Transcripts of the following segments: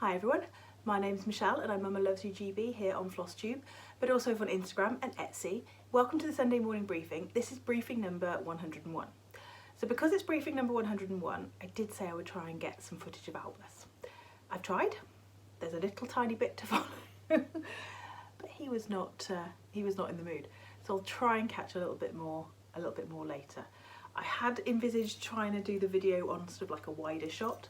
Hi everyone, my name's Michelle and I'm Mama Loves You GB here on FlossTube, but also on Instagram and Etsy. Welcome to the Sunday morning briefing. This is briefing number 101. So because it's briefing number 101, I did say I would try and get some footage of Albus. I've tried. There's a little tiny bit to follow, but he was not in the mood. So I'll try and catch a little bit more later. I had envisaged trying to do the video on sort of like a wider shot,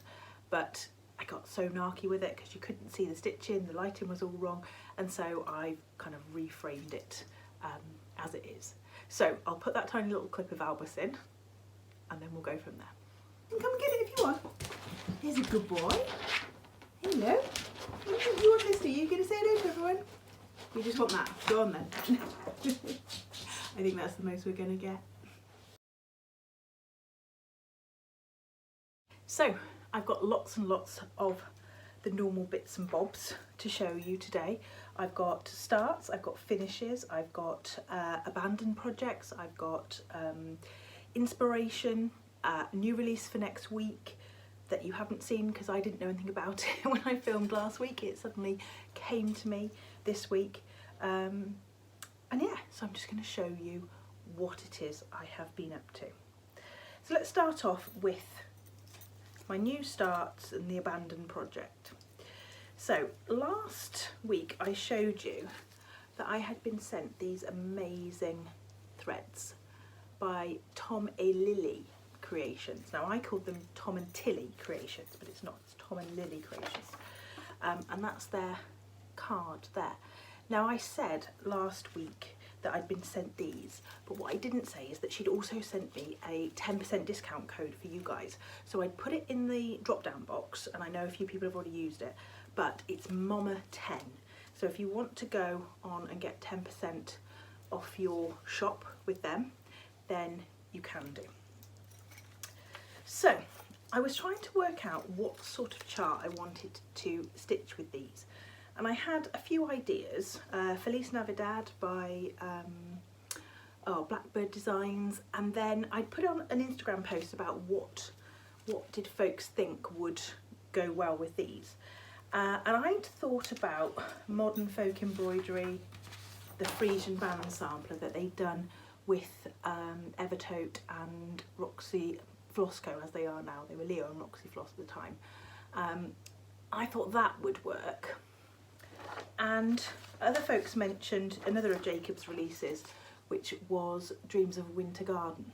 but I got so narky with it because you couldn't see the stitching, the lighting was all wrong, and so I've kind of reframed it as it is. So I'll put that tiny little clip of Albus in and then we'll go from there. And come and get it if you want. Here's a good boy. Hello. You want this, do you? You're going to say hello to everyone? You just want that? Go on then. I think that's the most we're going to get. So I've got lots and lots of the normal bits and bobs to show you today. I've got starts, I've got finishes, I've got abandoned projects, I've got inspiration, new release for next week that you haven't seen because I didn't know anything about it when I filmed last week. It suddenly came to me this week. And yeah, so I'm just going to show you what it is I have been up to. So let's start off with my new starts and the abandoned project. So last week I showed you that I had been sent these amazing threads by Tom and Lily Creations. Now I called them Tom and Tilly Creations, but it's not, it's Tom and Lily Creations. And that's their card there. Now I said last week that I'd been sent these, but what I didn't say is that she'd also sent me a 10% discount code for you guys. So I'd put it in the drop down box, and I know a few people have already used it, but it's Mama 10. So if you want to go on and get 10% off your shop with them, then you can do. So I was trying to work out what sort of chart I wanted to stitch with these. And I had a few ideas. Feliz Navidad by Blackbird Designs, and then I put on an Instagram post about what did folks think would go well with these. And I'd thought about Modern Folk Embroidery, the Frisian band sampler that they'd done with Evertote and Roxy Flossco, as they are now. They were Leo and Roxy Floss at the time. I thought that would work. And other folks mentioned another of Jacob's releases, which was Dreams of a Winter Garden.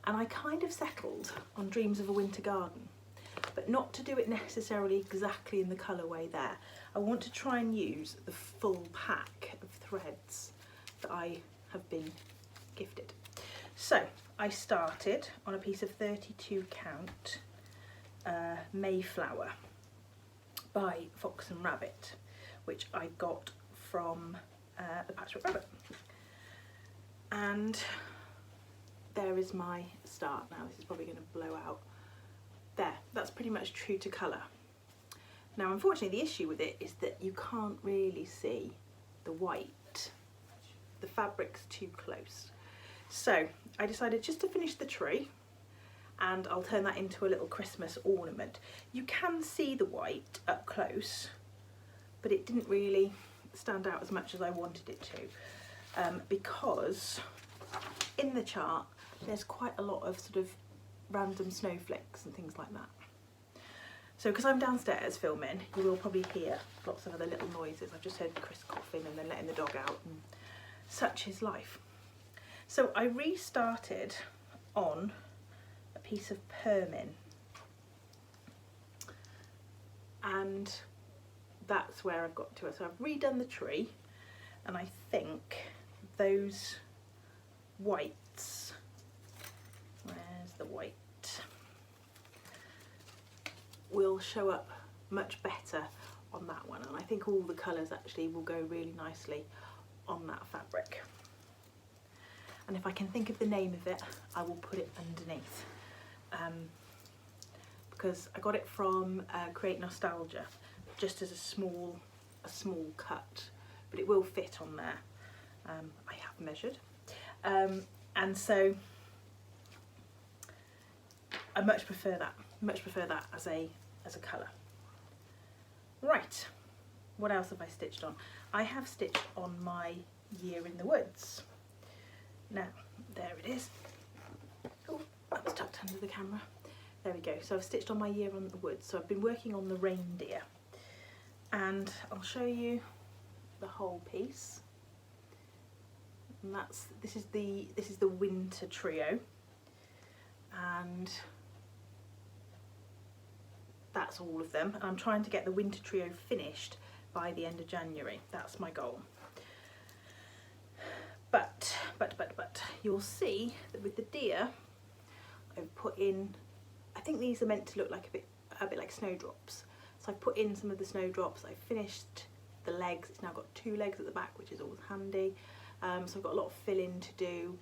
And I kind of settled on Dreams of a Winter Garden, but not to do it necessarily exactly in the colourway there. I want to try and use the full pack of threads that I have been gifted. So I started on a piece of 32 count Mayflower by Fox and Rabbit, which I got from the Patchwork Rabbit. And there is my start now. This is probably going to blow out. There, that's pretty much true to colour. Now unfortunately the issue with it is that you can't really see the white. The fabric's too close. So I decided just to finish the tree, and I'll turn that into a little Christmas ornament. You can see the white up close, but it didn't really stand out as much as I wanted it to, because in the chart there's quite a lot of sort of random snowflakes and things like that. So because I'm downstairs filming, you will probably hear lots of other little noises. I've just heard Chris coughing and then letting the dog out, and such is life. So I restarted on a piece of Permin, and that's where I've got to. So I've redone the tree, and I think those whites, where's the white, will show up much better on that one, and I think all the colours actually will go really nicely on that fabric. And if I can think of the name of it, I will put it underneath, because I got it from Create Nostalgia, just as a small cut, but it will fit on there. I have measured, and so I much prefer that as a colour. Right, what else have I stitched on? I have stitched on my Year in the Woods. Now, there it is. Oh, that was tucked under the camera. There we go. So I've stitched on my Year in the Woods. So I've been working on the reindeer, and I'll show you the whole piece. And this is the winter trio, and that's all of them. And I'm trying to get the winter trio finished by the end of January. That's my goal. But you'll see that with the deer, I've put in, I think these are meant to look like a bit like snowdrops. So I've put in some of the snowdrops. I've finished the legs. It's now got 2 legs at the back, which is always handy. So I've got a lot of fill-in to do,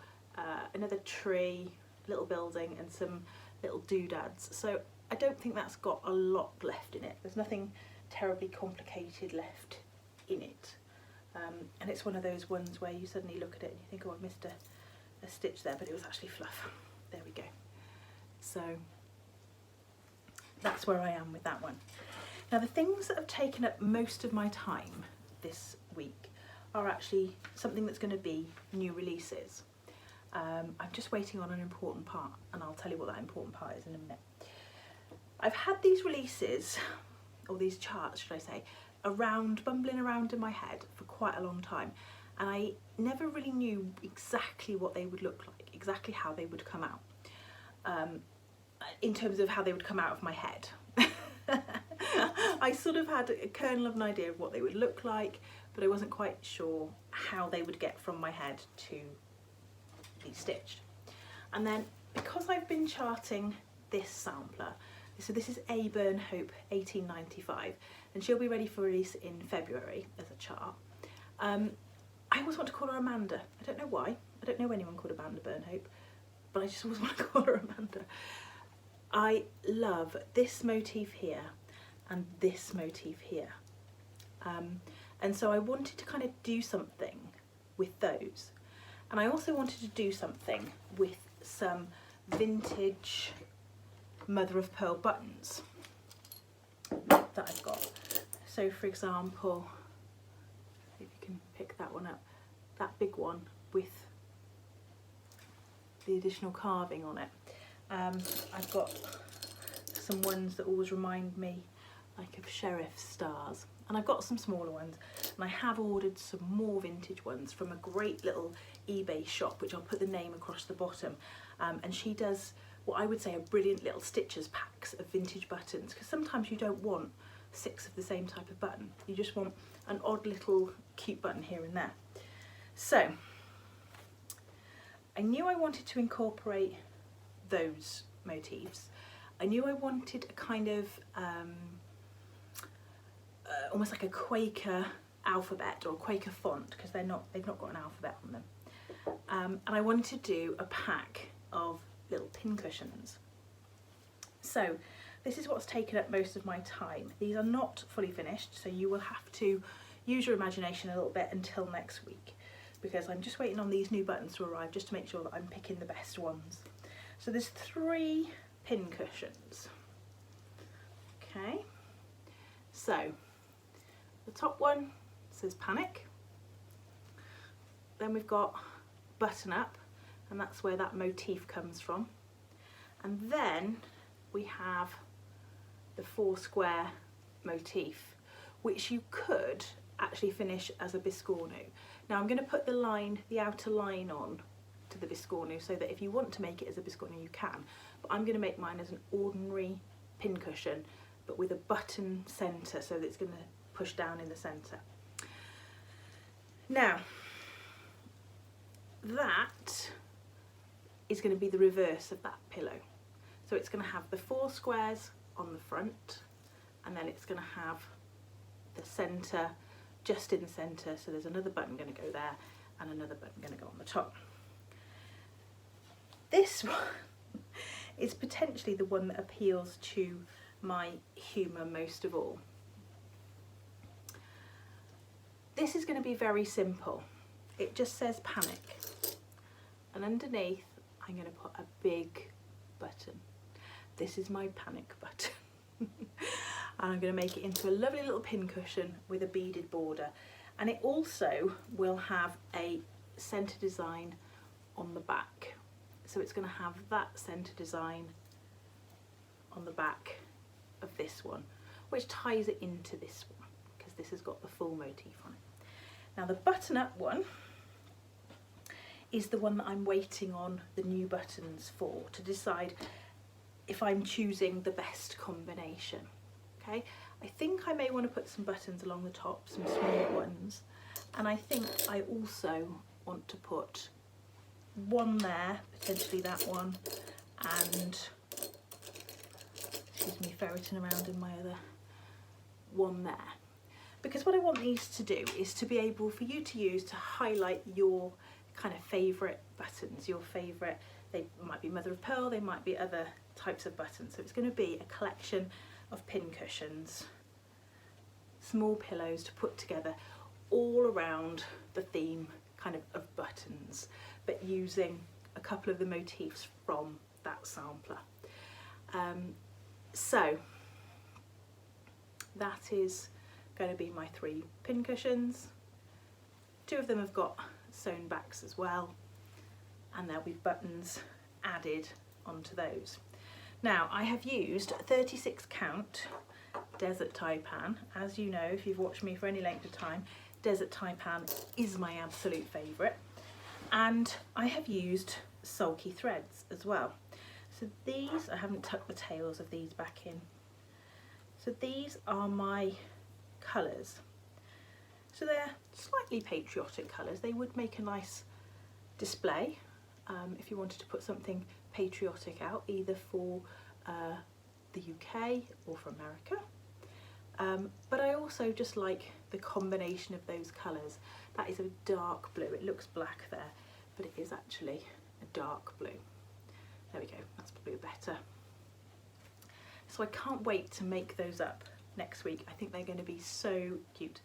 another tree, little building, and some little doodads. So I don't think that's got a lot left in it. There's nothing terribly complicated left in it. And it's one of those ones where you suddenly look at it and you think, oh, I've missed a stitch there, but it was actually fluff. There we go. So that's where I am with that one. Now, the things that have taken up most of my time this week are actually something that's going to be new releases. I'm just waiting on an important part, and I'll tell you what that important part is in a minute. I've had these releases, or these charts should I say, bumbling around in my head for quite a long time, and I never really knew exactly what they would look like, exactly how they would come out, in terms of how they would come out of my head. I sort of had a kernel of an idea of what they would look like, but I wasn't quite sure how they would get from my head to be stitched. And then, because I've been charting this sampler, so this is A. Burnhope 1895, and she'll be ready for release in February as a chart. I always want to call her Amanda. I don't know why. I don't know anyone called Amanda Burnhope, but I just always want to call her Amanda. I love this motif here and this motif here. And so I wanted to kind of do something with those. And I also wanted to do something with some vintage mother of pearl buttons that I've got. So for example, if you can pick that one up, that big one with the additional carving on it. I've got some ones that always remind me like of sheriff stars, and I've got some smaller ones, and I have ordered some more vintage ones from a great little eBay shop, which I'll put the name across the bottom, and she does what I would say are brilliant little stitchers packs of vintage buttons, because sometimes you don't want 6 of the same type of button, you just want an odd little cute button here and there. So I knew I wanted to incorporate those motifs. I knew I wanted a kind of almost like a Quaker alphabet or a Quaker font, because they've not got an alphabet on them. And I wanted to do a pack of little pincushions. So this is what's taken up most of my time. These are not fully finished, so you will have to use your imagination a little bit until next week, because I'm just waiting on these new buttons to arrive just to make sure that I'm picking the best ones. So there's 3 pincushions. Okay, so the top one says Panic. Then we've got Button Up, and that's where that motif comes from. And then we have the 4 square motif, which you could actually finish as a biscornu. Now I'm going to put the outer line on to the biscornu, so that if you want to make it as a biscornu you can, but I'm going to make mine as an ordinary pincushion, but with a button centre, so that it's going to push down in the centre. Now that is going to be the reverse of that pillow. So it's going to have the 4 squares on the front, and then it's going to have the centre just in the centre, so there's another button going to go there and another button going to go on the top. This one is potentially the one that appeals to my humour most of all. This is going to be very simple. It just says Panic, and underneath I'm going to put a big button. This is my panic button. and I'm going to make it into a lovely little pincushion with a beaded border, and it also will have a centre design on the back. So it's going to have that centre design on the back of this one, which ties it into this one because this has got the full motif on it. Now the button up one is the one that I'm waiting on the new buttons for, to decide if I'm choosing the best combination. Okay, I think I may want to put some buttons along the top, some small ones, and I think I also want to put one there, potentially that one, and excuse me, ferreting around in my other one there, because what I want these to do is to be able for you to use to highlight your kind of favourite buttons, your favourite, they might be mother of pearl, they might be other types of buttons. So it's going to be a collection of pincushions, small pillows to put together all around the theme kind of buttons, but using a couple of the motifs from that sampler. So that is going to be my 3 pincushions. 2 of them have got sewn backs as well, and there'll be buttons added onto those. Now I have used 36 count desert taipan. As you know, if you've watched me for any length of time, desert taipan is my absolute favourite, and I have used sulky threads as well. So these, I haven't tucked the tails of these back in, so these are my colours. So they're slightly patriotic colours. They would make a nice display if you wanted to put something patriotic out, either for the UK or for America. But I also just like the combination of those colours. That is a dark blue. It looks black there, but it is actually a dark blue. There we go, that's probably better. So I can't wait to make those up next week. I think they're going to be so cute.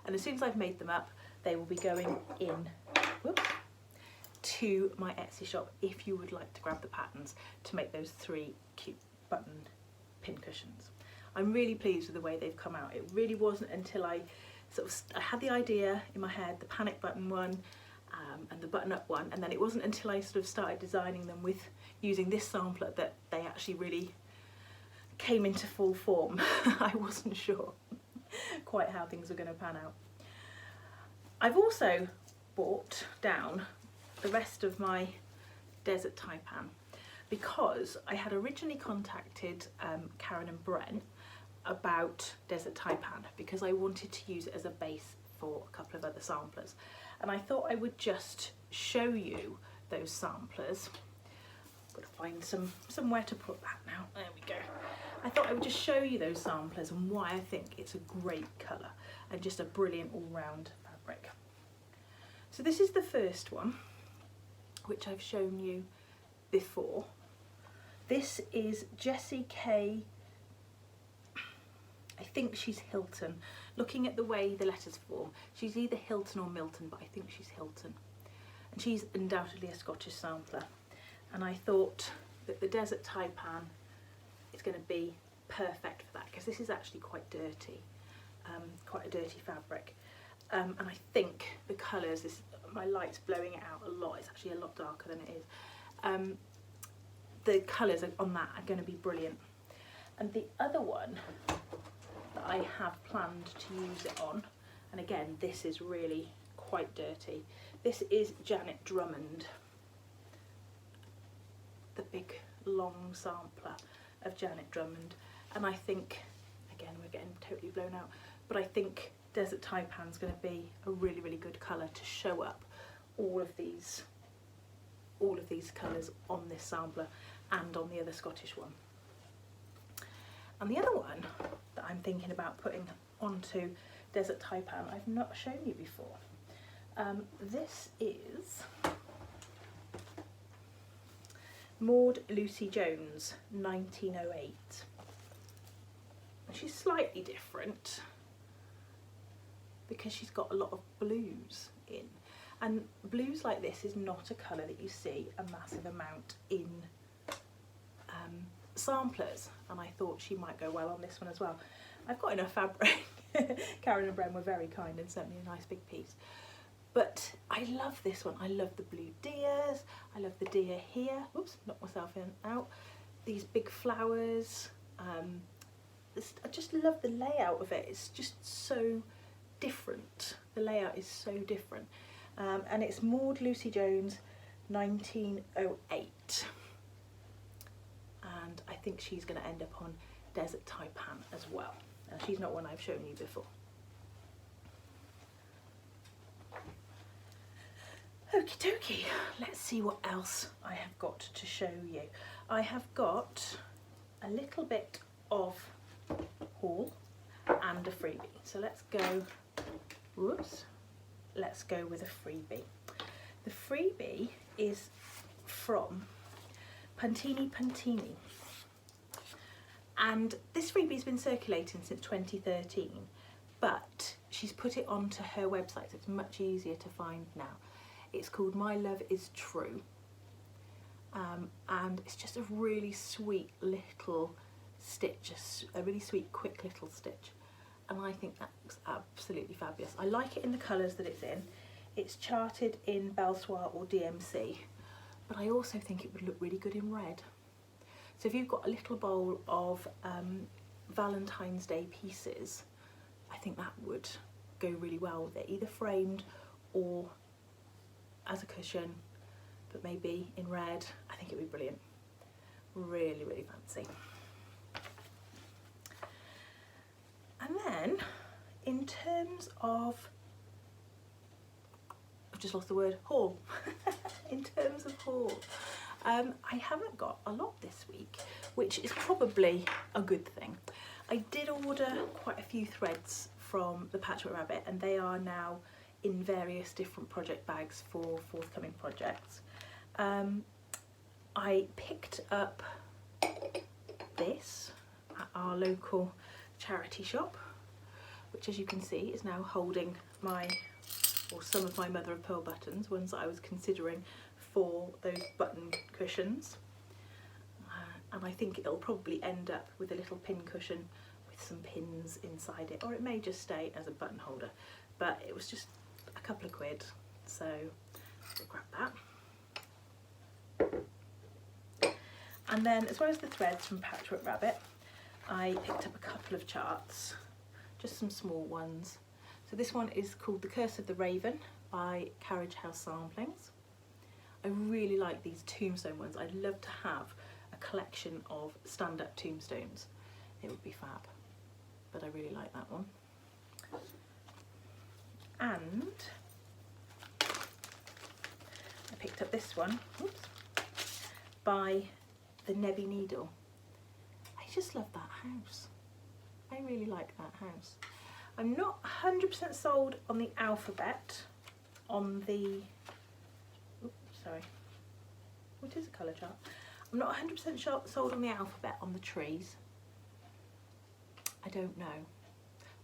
And as soon as I've made them up, they will be going in to my Etsy shop if you would like to grab the patterns to make those 3 cute button pincushions. I'm really pleased with the way they've come out. It really wasn't until I had the idea in my head, the panic button one and the button up one, and then it wasn't until I sort of started designing them with using this sampler that they actually really came into full form. I wasn't sure quite how things were going to pan out. I've also brought down the rest of my desert taipan because I had originally contacted Karen and Brent about desert taipan because I wanted to use it as a base for a couple of other samplers, and I thought I would just show you those samplers. Got to find somewhere to put that now. There we go. I thought I would just show you those samplers and why I think it's a great colour and just a brilliant all-round fabric. So this is the first one, which I've shown you before. This is Jessie K. I think she's Hilton. Looking at the way the letters form, she's either Hilton or Milton, but I think she's Hilton. And she's undoubtedly a Scottish sampler. And I thought that the desert taipan is going to be perfect for that because this is actually quite dirty, quite a dirty fabric. And I think the colours, my light's blowing it out a lot, it's actually a lot darker than it is. The colours on that are going to be brilliant. And the other one that I have planned to use it on, and again this is really quite dirty, this is Janet Drummond, the big long sampler of Janet Drummond, and I think, again we're getting totally blown out, but I think desert taipan is going to be a really, really good colour to show up all of these colours on this sampler and on the other Scottish one. And the other one that I'm thinking about putting onto desert taipan I've not shown you before. This is Maud Lucy Jones 1908. She's slightly different because she's got a lot of blues in, and blues like this is not a colour that you see a massive amount in samplers, and I thought she might go well on this one as well. I've got enough fabric. Karen and Bren were very kind and sent me a nice big piece. But I love this one. I love the blue deers. I love the deer here. Whoops, knocked myself out. These big flowers. I just love the layout of it. It's just so different. The layout is so different. And it's Maud Lucy Jones 1908. And I think she's going to end up on Desert Taipan as well. Now, she's not one I've shown you before. Okie dokie, let's see what else I have got to show you. I have got a little bit of haul and a freebie. So let's go, whoops, let's go with a freebie. The freebie is from Puntini. And this freebie's been circulating since 2013, but she's put it onto her website, so it's much easier to find now. It's called My Love Is True, and it's just a really sweet little stitch, a really sweet quick little stitch, and I think that looks absolutely fabulous. I like it in the colours that it's in. It's charted in Belsoir or DMC, but I also think it would look really good in red. So if you've got a little bowl of Valentine's Day pieces, I think that would go really well with it, either framed or as a cushion, but maybe in red. I think it would be brilliant. Really, really fancy. And then in terms of, I've just lost the word, haul. In terms of haul, I haven't got a lot this week, which is probably a good thing. I did order quite a few threads from the Patchwork Rabbit, and they are now in various different project bags for forthcoming projects. I picked up this at our local charity shop, which, as you can see, is now holding some of my mother of pearl buttons, ones that I was considering for those button cushions. And I think it'll probably end up with a little pin cushion with some pins inside it, or it may just stay as a button holder, but it was just a couple of quid, so we'll grab that. And then, as well as the threads from Patchwork Rabbit, I picked up a couple of charts, just some small ones. So this one is called The Curse of the Raven by Carriage House Samplings. I really like these tombstone ones. I'd love to have a collection of stand-up tombstones. It would be fab, but I really like that one. And I picked up this one, oops, by the Nebby Needle. I just love that house. I really like that house. I'm not 100% sold on the alphabet, on the, oops, sorry, what is a colour chart? I'm not 100% sold on the alphabet on the trees. I don't know.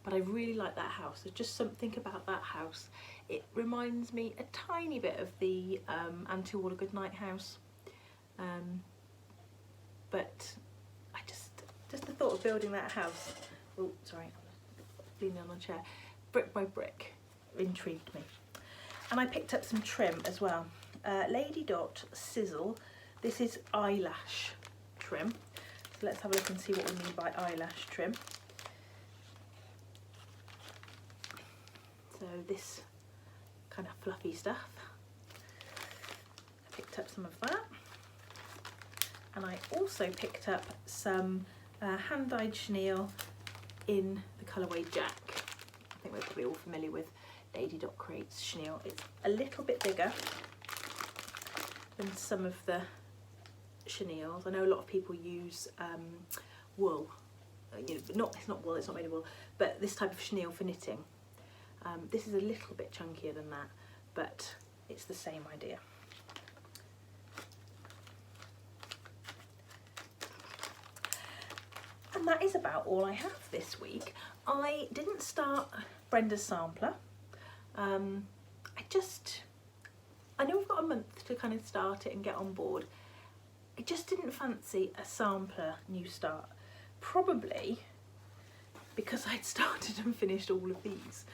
But I really like that house. There's just something about that house. It reminds me a tiny bit of the Auntie All a Good Night house. But I just the thought of building that house, oh sorry, I'm leaning on a chair, brick by brick, intrigued me. And I picked up some trim as well. Lady Dot Sizzle. This is eyelash trim. So let's have a look and see what we mean by eyelash trim. So this kind of fluffy stuff. I picked up some of that. And I also picked up some hand-dyed chenille in the colourway Jack. I think we're probably all familiar with Lady Dot Creates chenille. It's a little bit bigger than some of the chenilles. I know a lot of people use wool. You know, it's not wool, it's not made of wool, but this type of chenille for knitting. This is a little bit chunkier than that, but it's the same idea. And that is about all I have this week. I didn't start Brenda's sampler. I know we've got a month to kind of start it and get on board. I just didn't fancy a sampler new start, probably because I'd started and finished all of these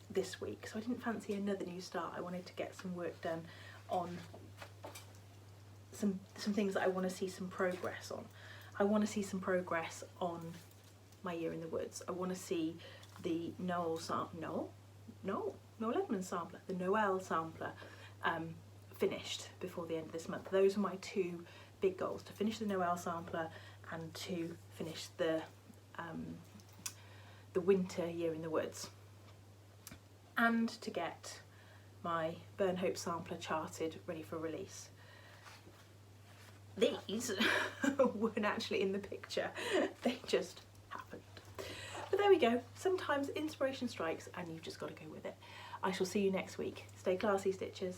this week, so I didn't fancy another new start. I wanted to get some work done on some things that I want to see some progress on. I want to see some progress on my year in the woods. I want to see the Noel Edmonds sampler, the Noel sampler finished before the end of this month. Those are my two big goals: to finish the Noel sampler and to finish the winter year in the woods, and to get my Burn Hope sampler charted, ready for release. These weren't actually in the picture, they just happened. But there we go, sometimes inspiration strikes and you've just got to go with it. I shall see you next week. Stay classy, Stitchers.